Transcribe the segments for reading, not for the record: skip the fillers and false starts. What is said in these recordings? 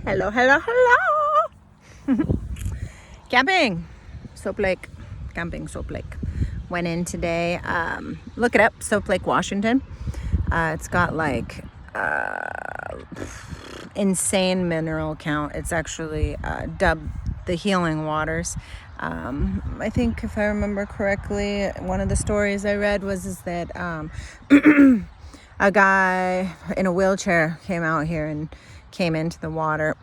Hello, hello, hello. Camping, Soap Lake. Camping, Soap Lake. Went in today. Look it up, Soap Lake, Washington. It's got like insane mineral count. It's actually dubbed the healing waters. I think if I remember correctly, one of the stories I read was that a guy in a wheelchair came out here and came into the water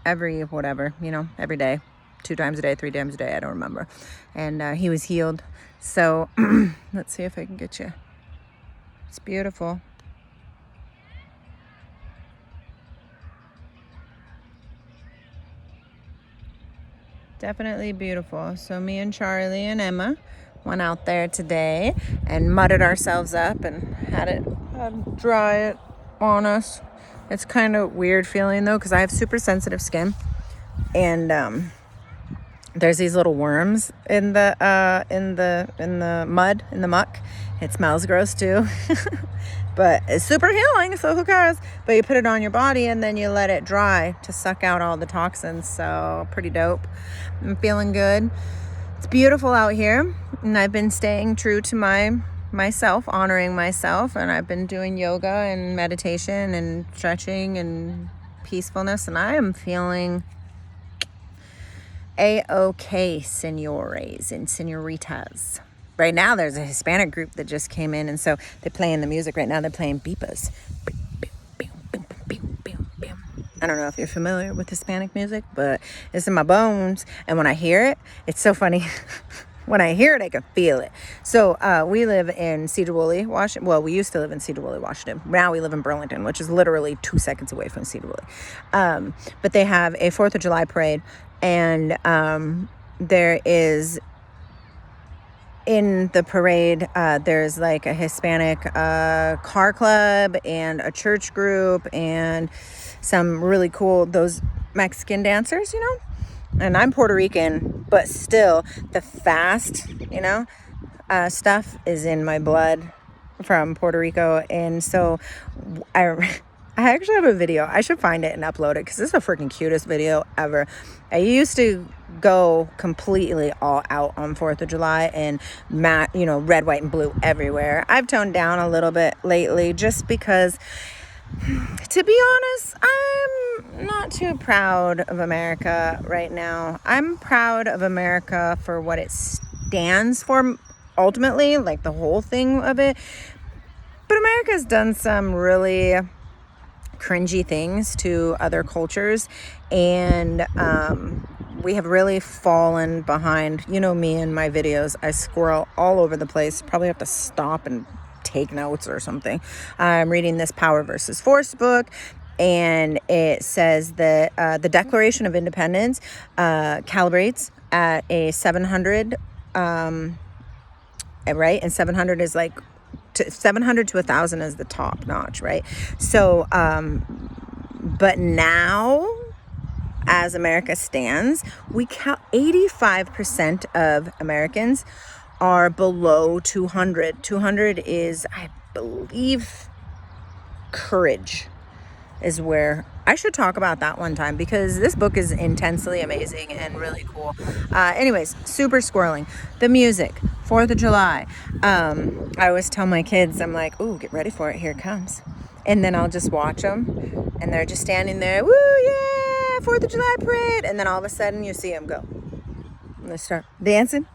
every day, 2 times a day, 3 times a day, I don't remember. And he was healed. So let's see if I can get you. It's beautiful. Definitely beautiful. So me and Charlie and Emma went out there today and mudded ourselves up and had dry it on us. It's kind of weird feeling though, because I have super sensitive skin, and there's these little worms in the mud, in the muck. It smells gross too. But it's super healing, so who cares? But you put it on your body and then you let it dry to suck out all the toxins. So pretty dope. I'm feeling good. It's beautiful out here, and I've been staying true to myself, honoring myself, and I've been doing yoga and meditation and stretching and peacefulness, and I am feeling a-okay, senores and senoritas. Right now, there's a Hispanic group that just came in, and so they're playing the music right now. They're playing beepas. I don't know if you're familiar with Hispanic music, but it's in my bones. And when I hear it, it's so funny. When I hear it, I can feel it. So we live in Cedar Woolley, Washington. Well, we used to live in Cedar Woolley, Washington. Now we live in Burlington, which is literally 2 seconds away from Cedar Woolley. But they have a 4th of July parade, and there is... in the parade, there's like a Hispanic car club and a church group and some really cool, those Mexican dancers, And I'm Puerto Rican, but still the fast, stuff is in my blood from Puerto Rico. And so I actually have a video. I should find it and upload it because this is the freaking cutest video ever. I used to go completely all out on 4th of July and red, white, and blue everywhere. I've toned down a little bit lately just because, to be honest, I'm not too proud of America right now. I'm proud of America for what it stands for ultimately, like the whole thing of it. But America's done some really cringy things to other cultures, and we have really fallen behind. Me and my videos, I squirrel all over the place. Probably have to stop and take notes or something. I'm reading this Power versus Force book, and it says that the Declaration of Independence calibrates at a 700, right? And 700 is like 700 to 1,000 is the top notch, right? So, but now, as America stands, 85% of Americans are below 200. 200 is, I believe, courage is where I should talk about that one time, because this book is intensely amazing and really cool. Anyways, super squirreling. The music, 4th of July. I always tell my kids, I'm like, ooh, get ready for it. Here it comes. And then I'll just watch them, and they're just standing there. Woo, yeah, 4th of July parade. And then all of a sudden you see them go. And they start dancing,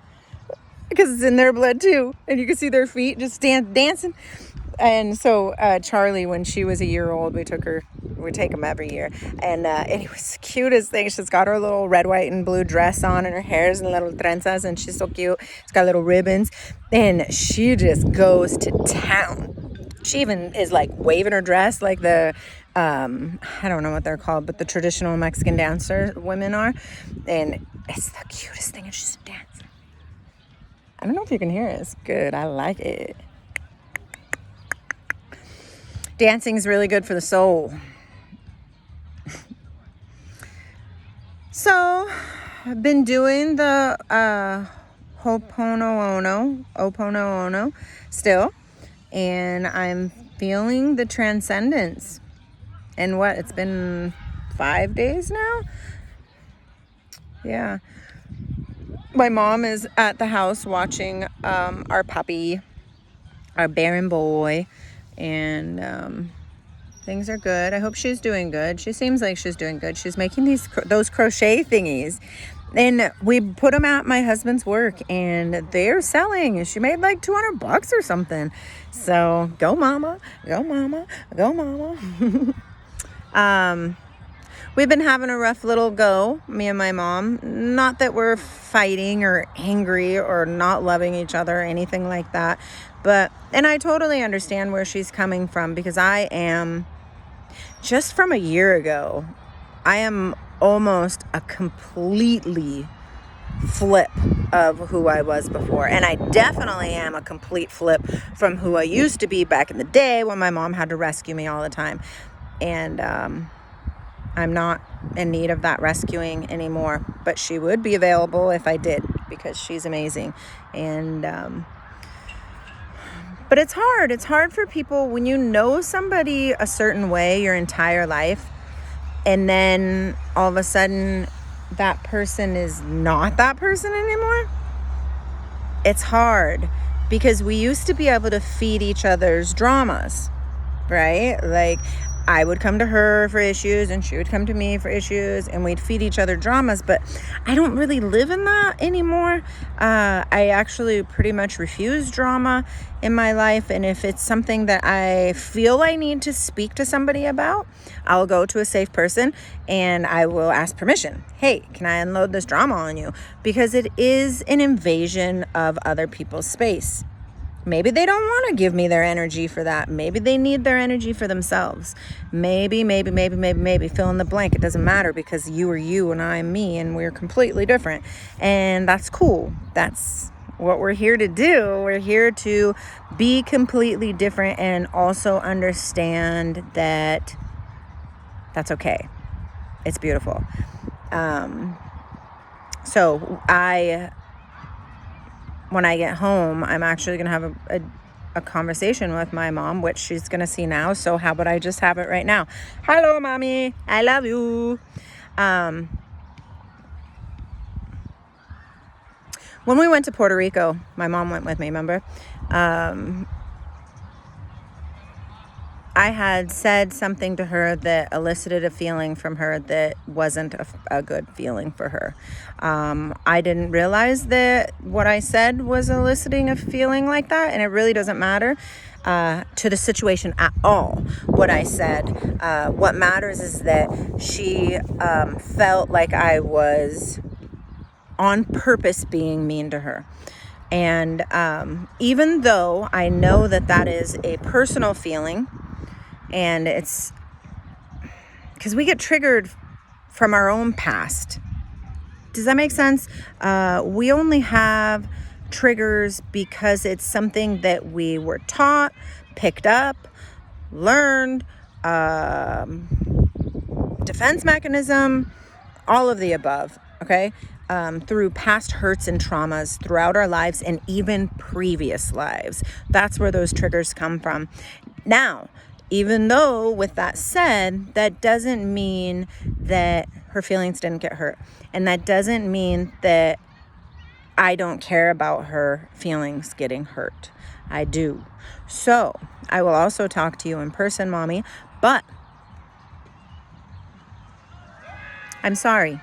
because it's in their blood too. And you can see their feet just dancing. And so Charlie, when she was a year old, we take them every year. And it was the cutest thing. She's got her little red, white, and blue dress on, and her hair's in little trenzas, and she's so cute. She's got little ribbons, and she just goes to town. She even is like waving her dress like the, I don't know what they're called, but the traditional Mexican dancer women are. And it's the cutest thing. And she's dancing. I don't know if you can hear it. It's good. I like it. Dancing is really good for the soul. So, I've been doing the Ho'oponopono still, and I'm feeling the transcendence. And it's been 5 days now. Yeah. My mom is at the house watching our puppy, our Baron boy, and things are good. I hope she's doing good. She seems like she's doing good. She's making those crochet thingies, and we put them at my husband's work, and they're selling. She made like $200 or something. So go mama, go mama, go mama. We've been having a rough little go, me and my mom. Not that we're fighting or angry or not loving each other or anything like that. And I totally understand where she's coming from, because I am, just from a year ago, I am almost a completely flip of who I was before. And I definitely am a complete flip from who I used to be back in the day when my mom had to rescue me all the time. And I'm not in need of that rescuing anymore, but she would be available if I did, because she's amazing. And but it's hard. It's hard for people when you know somebody a certain way your entire life, and then all of a sudden that person is not that person anymore. It's hard, because we used to be able to feed each other's dramas, right? Like, I would come to her for issues and she would come to me for issues, and we'd feed each other dramas. But I don't really live in that anymore. I actually pretty much refuse drama in my life. And if it's something that I feel I need to speak to somebody about, I'll go to a safe person and I will ask permission. Hey, can I unload this drama on you? Because it is an invasion of other people's space. Maybe they don't want to give me their energy for that. Maybe they need their energy for themselves. Maybe, fill in the blank. It doesn't matter, because you are you and I'm me, and we're completely different. And that's cool. That's what we're here to do. We're here to be completely different, and also understand that that's okay. It's beautiful. When I get home, I'm actually going to have a conversation with my mom, which she's going to see now. So how about I just have it right now? Hello, mommy. I love you. When we went to Puerto Rico, my mom went with me, remember? I had said something to her that elicited a feeling from her that wasn't a good feeling for her. I didn't realize that what I said was eliciting a feeling like that, and it really doesn't matter to the situation at all, what I said. What matters is that she felt like I was on purpose being mean to her. And even though I know that that is a personal feeling, and it's because we get triggered from our own past. Does that make sense? We only have triggers because it's something that we were taught, picked up, learned, defense mechanism, all of the above, okay? Through past hurts and traumas throughout our lives, and even previous lives. That's where those triggers come from. Now, even though, with that said, that doesn't mean that her feelings didn't get hurt. And that doesn't mean that I don't care about her feelings getting hurt. I do. So I will also talk to you in person, mommy, but I'm sorry.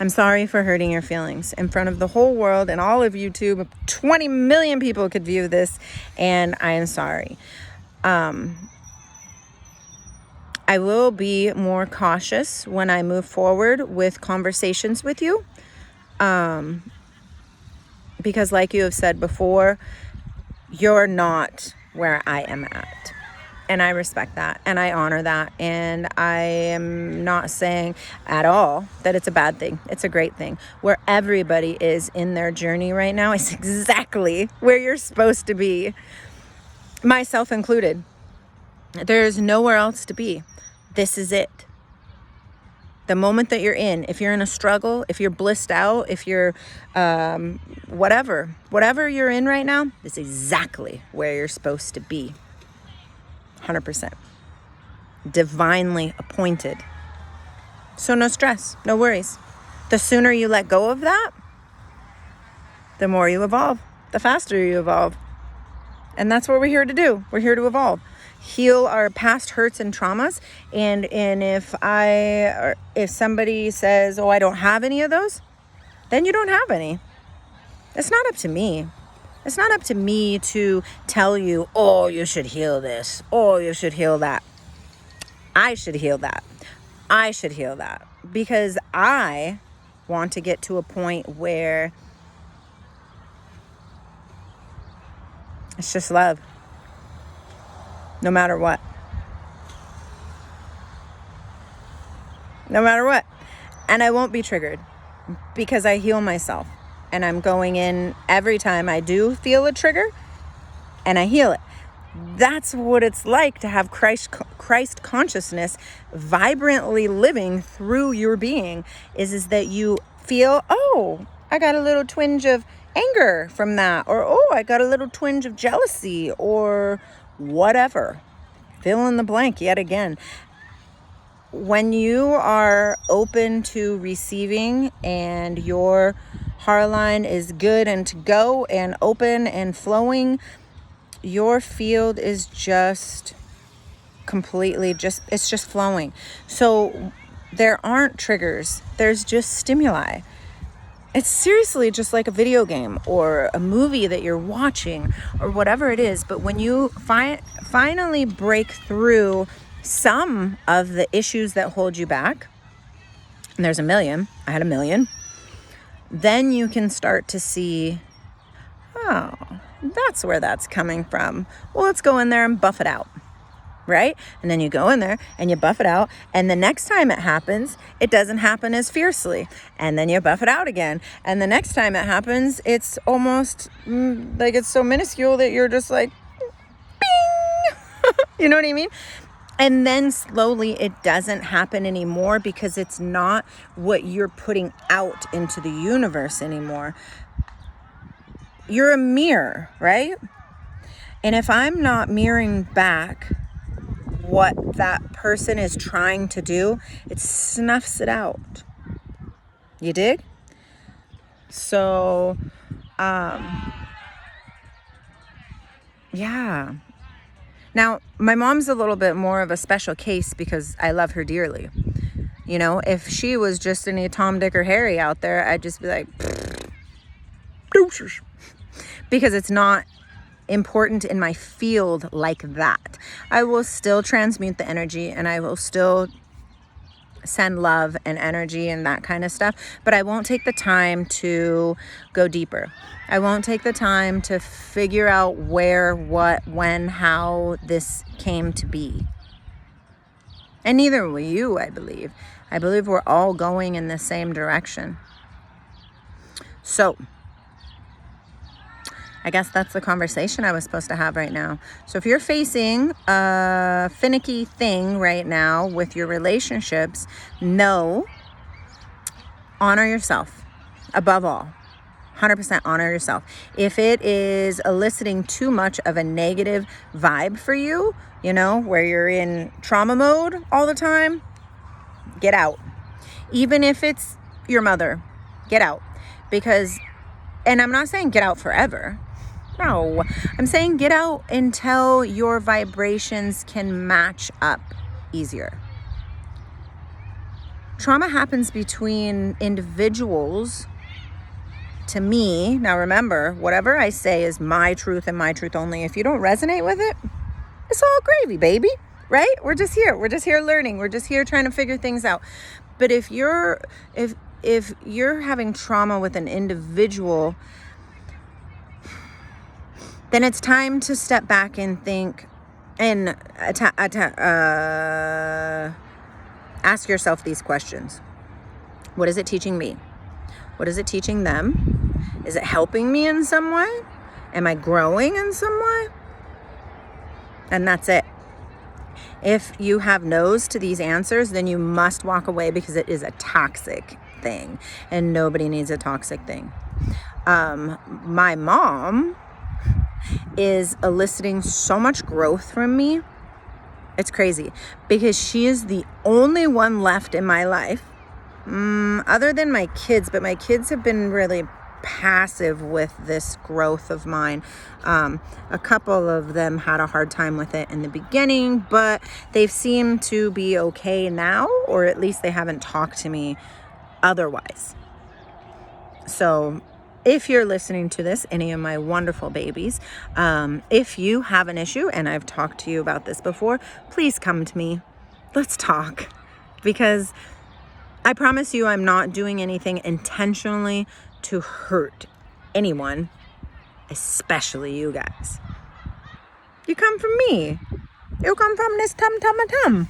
I'm sorry for hurting your feelings in front of the whole world and all of YouTube. 20 million people could view this, and I am sorry. I will be more cautious when I move forward with conversations with you. Because like you have said before, you're not where I am at. And I respect that, and I honor that, and I am not saying at all that it's a bad thing. It's a great thing. Where everybody is in their journey right now is exactly where you're supposed to be, myself included. There's nowhere else to be. This is it. The moment that you're in, if you're in a struggle, if you're blissed out, if you're whatever you're in right now, this is exactly where you're supposed to be. 100%. divinely appointed. So no stress, no worries. The sooner you let go of that, the more you evolve, the faster you evolve. And that's what we're here to do. We're here to evolve, heal our past hurts and traumas. And if somebody says, oh, I don't have any of those, then you don't have any. It's not up to me. It's not up to me to tell you, oh, you should heal this. Oh, you should heal that. I should heal that. I should heal that. Because I want to get to a point where it's just love. No matter what. No matter what. And I won't be triggered because I heal myself. And I'm going in every time I do feel a trigger and I heal it. That's what it's like to have Christ consciousness vibrantly living through your being is that you feel, oh, I got a little twinge of anger from that, or oh, I got a little twinge of jealousy, or whatever. Fill in the blank yet again. When you are open to receiving and your heart line is good and to go and open and flowing, your field is just completely it's just flowing. So there aren't triggers. There's just stimuli. It's seriously just like a video game or a movie that you're watching or whatever it is. But when you finally break through some of the issues that hold you back, and there's a million, I had a million, then you can start to see, oh, that's where that's coming from. Well, let's go in there and buff it out, right? And then you go in there and you buff it out. And the next time it happens, it doesn't happen as fiercely. And then you buff it out again. And the next time it happens, it's almost like it's so minuscule that you're just like, bing! You know what I mean? And then slowly it doesn't happen anymore because it's not what you're putting out into the universe anymore. You're a mirror, right? And if I'm not mirroring back what that person is trying to do, it snuffs it out. You dig? So, yeah. Now, my mom's a little bit more of a special case because I love her dearly. You know, if she was just any Tom, Dick, or Harry out there, I'd just be like, deuces. Because it's not important in my field like that. I will still transmute the energy and I will still send love and energy and that kind of stuff, but I won't take the time to go deeper. I won't take the time to figure out where, what, when, how this came to be. And neither will you, I believe. I believe we're all going in the same direction. So, I guess that's the conversation I was supposed to have right now. So if you're facing a finicky thing right now with your relationships, honor yourself above all. 100% honor yourself. If it is eliciting too much of a negative vibe for you, you know, where you're in trauma mode all the time, get out. Even if it's your mother, get out. Because, and I'm not saying get out forever. No, I'm saying get out until your vibrations can match up easier. Trauma happens between individuals. To me, now remember, whatever I say is my truth and my truth only. If you don't resonate with it, it's all gravy, baby, right? We're just here learning. We're just here trying to figure things out. But if you're having trauma with an individual, then it's time to step back and think and ask yourself these questions. What is it teaching me? What is it teaching them? Is it helping me in some way? Am I growing in some way? And that's it. If you have no's to these answers, then you must walk away because it is a toxic thing and nobody needs a toxic thing. My mom is eliciting so much growth from me It's crazy because she is the only one left in my life, other than my kids, but my kids have been really passive with this growth of mine. A couple of them had a hard time with it in the beginning, but they've seemed to be okay now, or at least they haven't talked to me otherwise. So if you're listening to this, any of my wonderful babies, if you have an issue, and I've talked to you about this before, please come to me. Let's talk, because I promise you I'm not doing anything intentionally to hurt anyone, especially you guys. You come from me. You come from this tum.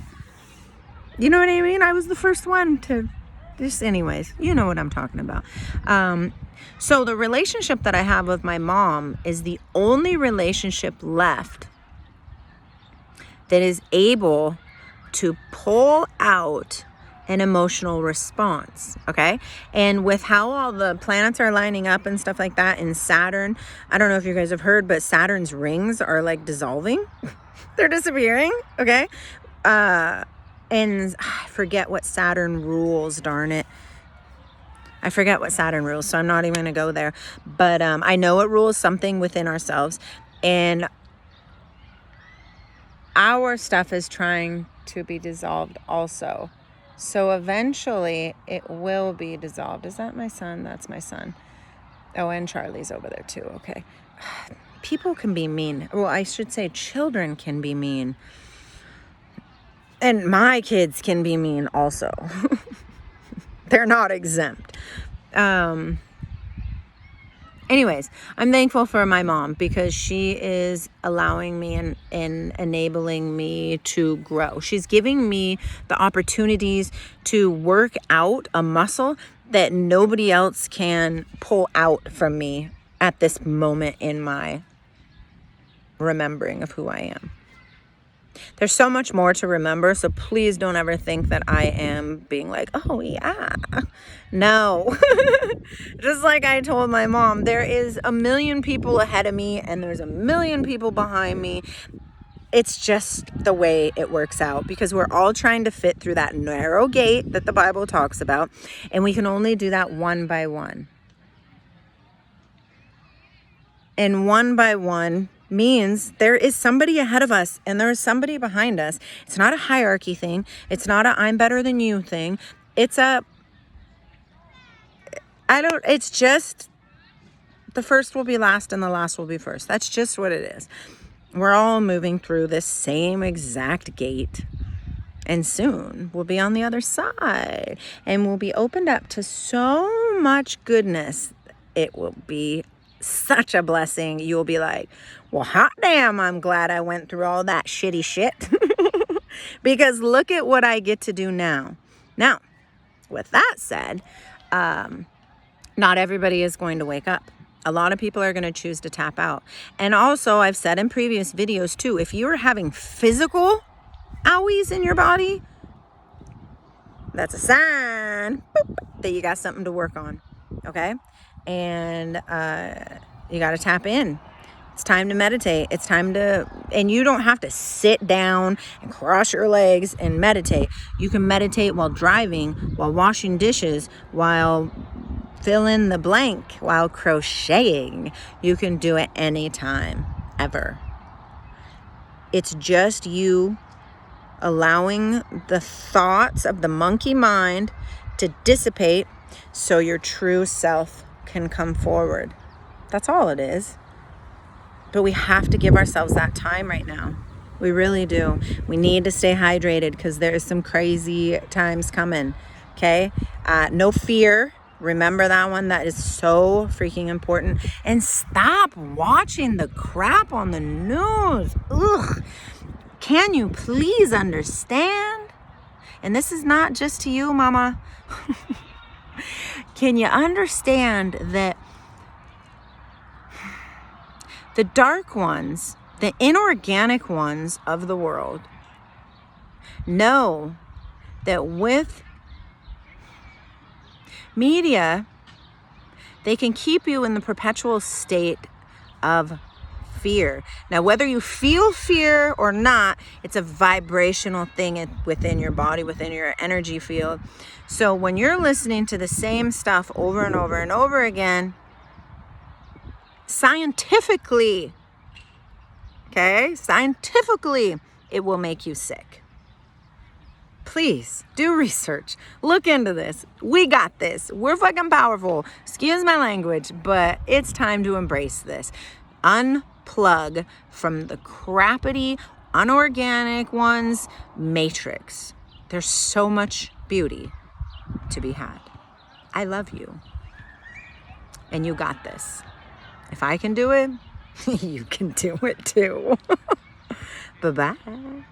You know what I mean? I was the first one to just, anyways, you know what I'm talking about. So the relationship that I have with my mom is the only relationship left that is able to pull out an emotional response, okay? And with how all the planets are lining up and stuff like that in Saturn, I don't know if you guys have heard, but Saturn's rings are like dissolving. They're disappearing, okay? And I forget what Saturn rules, darn it. I forget what Saturn rules, so I'm not even going to go there. But I know it rules something within ourselves. And our stuff is trying to be dissolved also. So eventually it will be dissolved. Is that my son? That's my son. Oh, and Charlie's over there too. Okay. People can be mean. Well, I should say children can be mean. And my kids can be mean also. They're not exempt. Anyways, I'm thankful for my mom because she is allowing me and enabling me to grow. She's giving me the opportunities to work out a muscle that nobody else can pull out from me at this moment in my remembering of who I am. There's so much more to remember, so please don't ever think that I am being like, oh yeah. No. Just like I told my mom, there is a million people ahead of me and there's a million people behind me. It's just the way it works out because we're all trying to fit through that narrow gate that the Bible talks about, and we can only do that one by one. And one by one means there is somebody ahead of us and there is somebody behind us. It's not a hierarchy thing. It's not a I'm better than you thing. It's just the first will be last and the last will be first. That's just what it is. We're all moving through this same exact gate. And soon we'll be on the other side and we'll be opened up to so much goodness. It will be such a blessing. You'll be like, well, hot damn, I'm glad I went through all that shitty shit. Because look at what I get to do now. Now, with that said, not everybody is going to wake up. A lot of people are going to choose to tap out. And also, I've said in previous videos too, if you're having physical owies in your body, that's a sign that you got something to work on. Okay? And you got to tap in. It's time to meditate. It's time to, and you don't have to sit down and cross your legs and meditate. You can meditate while driving, while washing dishes, while fill in the blank, while crocheting. You can do it anytime, ever. It's just you allowing the thoughts of the monkey mind to dissipate so your true self can come forward. That's all it is. But we have to give ourselves that time right now. We really do. We need to stay hydrated because there's some crazy times coming. Okay? No fear. Remember that one. That is so freaking important. And stop watching the crap on the news. Ugh. Can you please understand? And this is not just to you, mama. Can you understand that the dark ones, the inorganic ones of the world, know that with media, they can keep you in the perpetual state of fear. Now, whether you feel fear or not, it's a vibrational thing within your body, within your energy field. So when you're listening to the same stuff over and over and over again, scientifically, it will make you sick. Please do research. Look into this. We got this. We're fucking powerful. Excuse my language, but it's time to embrace this. Unplug from the crappity, unorganic ones, matrix. There's so much beauty to be had. I love you. And you got this. If I can do it, you can do it too. Bye-bye.